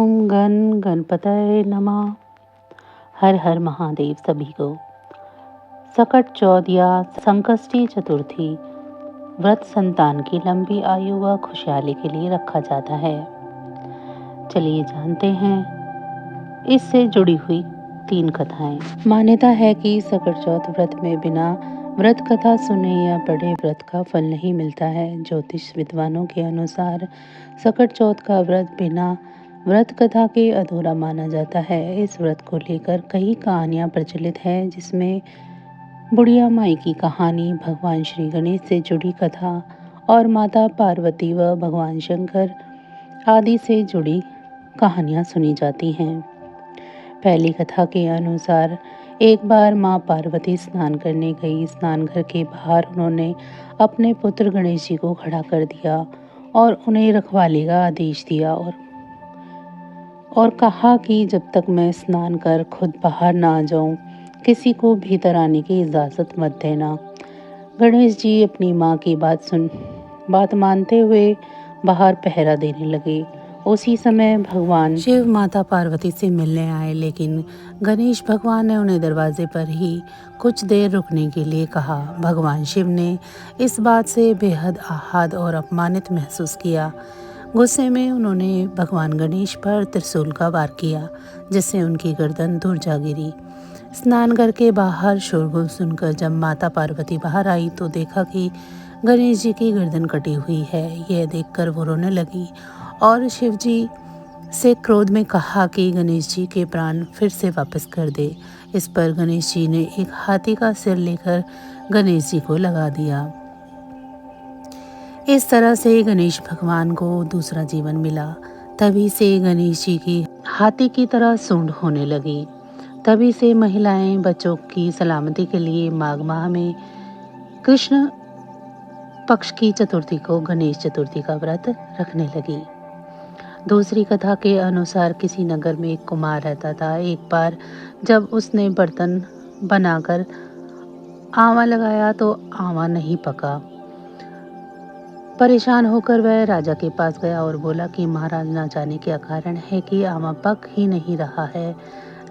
ओम गण गणपतये नमः। हर हर महादेव सभी को। सकट चौथ या संकष्टी चतुर्थी व्रत संतान की लंबी आयु व खुशहाली के लिए रखा जाता है। चलिए जानते हैं इससे जुड़ी हुई 3 कथाएं। मान्यता है कि सकट चौथ व्रत में बिना व्रत कथा सुने या पढ़े व्रत का फल नहीं मिलता है। ज्योतिष विद्वानों के अनुसार सकट चौथ का व्रत बिना व्रत कथा के अधूरा माना जाता है। इस व्रत को लेकर कई कहानियां प्रचलित हैं, जिसमें बुढ़िया माई की कहानी, भगवान श्री गणेश से जुड़ी कथा और माता पार्वती व भगवान शंकर आदि से जुड़ी कहानियां सुनी जाती हैं। पहली कथा के अनुसार एक बार माँ पार्वती स्नान करने गई। स्नान घर के बाहर उन्होंने अपने पुत्र गणेश जी को खड़ा कर दिया और उन्हें रखवाली का आदेश दिया और कहा कि जब तक मैं स्नान कर खुद बाहर ना आ जाऊं, किसी को भीतर आने की इजाज़त मत देना। गणेश जी अपनी माँ की बात मानते हुए बाहर पहरा देने लगे। उसी समय भगवान शिव माता पार्वती से मिलने आए, लेकिन गणेश भगवान ने उन्हें दरवाजे पर ही कुछ देर रुकने के लिए कहा। भगवान शिव ने इस बात से बेहद आहत और अपमानित महसूस किया। गुस्से में उन्होंने भगवान गणेश पर त्रिशूल का वार किया, जिससे उनकी गर्दन दूर जा गिरी। स्नानघर के बाहर शोरगुल सुनकर जब माता पार्वती बाहर आई तो देखा कि गणेश जी की गर्दन कटी हुई है। यह देखकर वो रोने लगी और शिव जी से क्रोध में कहा कि गणेश जी के प्राण फिर से वापस कर दे। इस पर गणेश जी ने एक हाथी का सिर लेकर गणेश जी को लगा दिया। इस तरह से गणेश भगवान को दूसरा जीवन मिला। तभी से गणेश जी की हाथी की तरह सूंड होने लगी। तभी से महिलाएं बच्चों की सलामती के लिए माघ माह में कृष्ण पक्ष की चतुर्थी को गणेश चतुर्थी का व्रत रखने लगी। दूसरी कथा के अनुसार किसी नगर में एक कुमार रहता था। एक बार जब उसने बर्तन बनाकर आंवला लगाया तो आंवला नहीं पका। परेशान होकर वह राजा के पास गया और बोला कि महाराज, ना जाने क्या कारण है कि आंवला पक ही नहीं रहा है।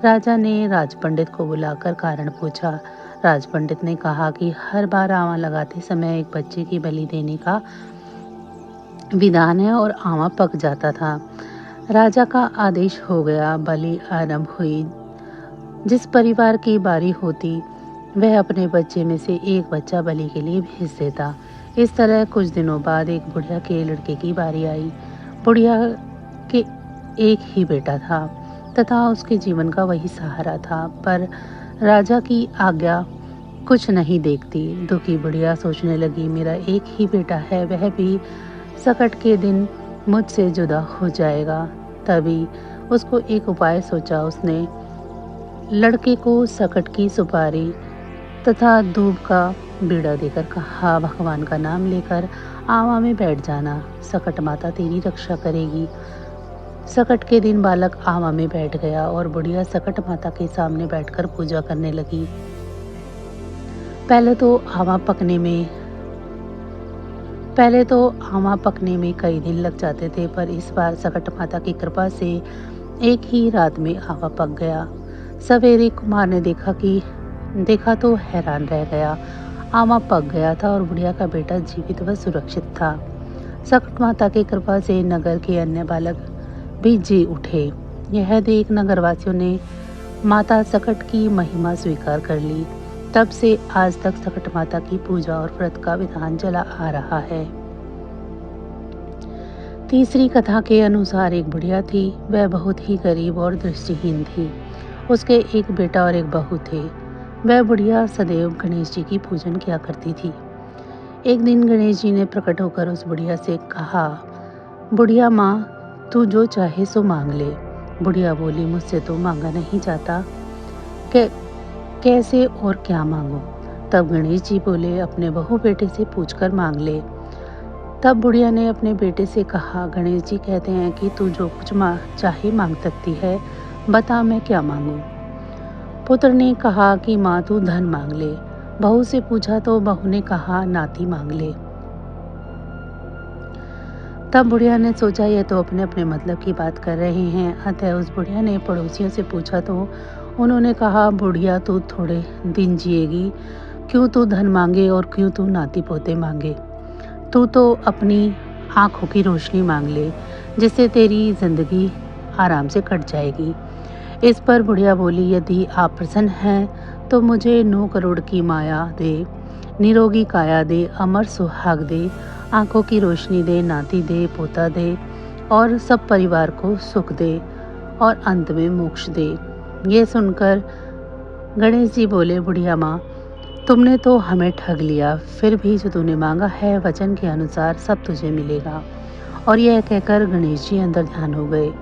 राजा ने राज पंडित को बुलाकर कारण पूछा। राज पंडित ने कहा कि हर बार आंवला लगाते समय एक बच्चे की बलि देने का विधान है और आंवला पक जाता था। राजा का आदेश हो गया। बलि आरंभ हुई। जिस परिवार की बारी होती वह अपने बच्चे में से एक बच्चा बलि के लिए भेज देता। इस तरह कुछ दिनों बाद एक बुढ़िया के लड़के की बारी आई। बुढ़िया के एक ही बेटा था तथा उसके जीवन का वही सहारा था, पर राजा की आज्ञा कुछ नहीं देखती। दुखी बुढ़िया सोचने लगी, मेरा एक ही बेटा है, वह भी सकट के दिन मुझसे जुदा हो जाएगा। तभी उसको एक उपाय सोचा। उसने लड़के को सकट की सुपारी तथा दूब का बीड़ा देकर कहा, भगवान का नाम लेकर आंवला में बैठ जाना, सकट माता तेरी रक्षा करेगी। सकट के दिन बालक आंवला में बैठ गया और बुढ़िया सकट माता के सामने बैठकर पूजा करने लगी। पहले तो आंवला पकने में कई दिन लग जाते थे, पर इस बार सकट माता की कृपा से एक ही रात में आंवला पक गया। सवेरे कुमार ने देखा तो हैरान रह गया। आंवला पक गया था और बुढ़िया का बेटा जीवित व सुरक्षित था। सकट माता की कृपा से नगर के अन्य बालक भी जी उठे। यह देख नगरवासियों ने माता सकट की महिमा स्वीकार कर ली। तब से आज तक सकट माता की पूजा और व्रत का विधान चला आ रहा है। तीसरी कथा के अनुसार एक बुढ़िया थी। वह बहुत ही गरीब और दृष्टिहीन थी। उसके एक बेटा और एक बहू थे। वह बुढ़िया सदैव गणेश जी की पूजन किया करती थी। एक दिन गणेश जी ने प्रकट होकर उस बुढ़िया से कहा, बुढ़िया माँ, तू जो चाहे सो मांग ले। बुढ़िया बोली, मुझसे तो मांगा नहीं जाता, कैसे और क्या मांगूं? तब गणेश जी बोले, अपने बहू बेटे से पूछकर मांग ले। तब बुढ़िया ने अपने बेटे से कहा, गणेश जी कहते हैं कि तू जो कुछ चाहे मांग सकती है, बता मैं क्या मांगूं? पुत्र ने कहा कि माँ तू धन मांग ले। बहू से पूछा तो बहू ने कहा, नाती मांग ले। तब बुढ़िया ने सोचा ये तो अपने अपने मतलब की बात कर रहे हैं। अतः उस बुढ़िया ने पड़ोसियों से पूछा तो उन्होंने कहा, बुढ़िया तू थोड़े दिन जिएगी, क्यों तू धन मांगे और क्यों तू नाती पोते मांगे। तू तो अपनी आंखों की रोशनी मांग ले, जिससे तेरी जिंदगी आराम से कट जाएगी। इस पर बुढ़िया बोली, यदि आप प्रसन्न हैं तो मुझे 9 करोड़ की माया दे, निरोगी काया दे, अमर सुहाग दे, आंखों की रोशनी दे, नाती दे, पोता दे और सब परिवार को सुख दे और अंत में मोक्ष दे। ये सुनकर गणेश जी बोले, बुढ़िया माँ, तुमने तो हमें ठग लिया, फिर भी जो तूने मांगा है वचन के अनुसार सब तुझे मिलेगा। और यह कहकर गणेश जी अंदर ध्यान हो गए।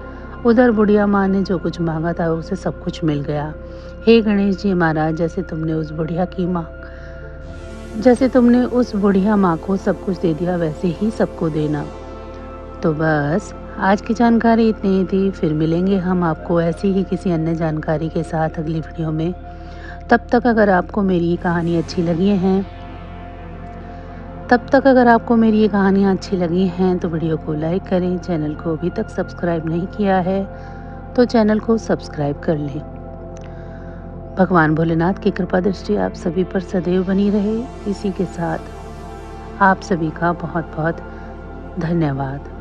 उधर बुढ़िया माँ ने जो कुछ मांगा था उसे सब कुछ मिल गया। हे गणेश जी महाराज, जैसे तुमने उस बुढ़िया माँ को सब कुछ दे दिया, वैसे ही सबको देना। तो बस आज की जानकारी इतनी ही थी। फिर मिलेंगे हम आपको ऐसी ही किसी अन्य जानकारी के साथ अगली वीडियो में। तब तक अगर आपको मेरी ये कहानियाँ अच्छी लगी हैं तो वीडियो को लाइक करें। चैनल को अभी तक सब्सक्राइब नहीं किया है तो चैनल को सब्सक्राइब कर लें। भगवान भोलेनाथ की कृपा दृष्टि आप सभी पर सदैव बनी रहे। इसी के साथ आप सभी का बहुत बहुत धन्यवाद।